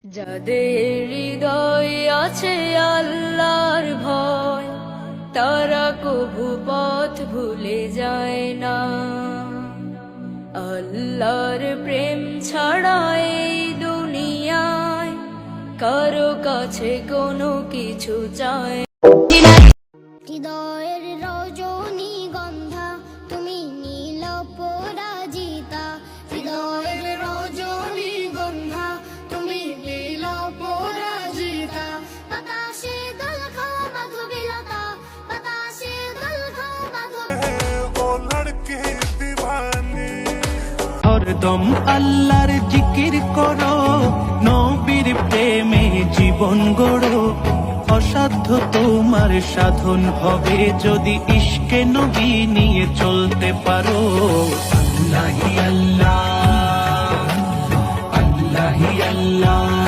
যাদের হৃদয় আছে আল্লাহর ভয়, তারা কভু পথ ভুলে যায় না। আল্লাহর প্রেম ছাড়া এই দুনিয়ায় কারো কাছে কোনো কিছু চায়। হৃদয়ের রজনী গন্ধা তুমি নীল পরাজিতা, হৃদয়ের রজনী গন্ধা তুমি নীল পরাজিতা। বাতাসে দোল খাও মাধবীলতা, বাতাসে দোল খাও মাধবীলতা। ও লড়কে দিওয়ানি হরদম আল্লাহর জিকির করো, নবীর প্রেমে জীবন গড়ো। অসাধ্য তোমার সাধন হবে যদি ইশকে নবী নিয়ে চলতে পারো। আল্লাহি আল্লাহ, আল্লাহি আল্লাহ।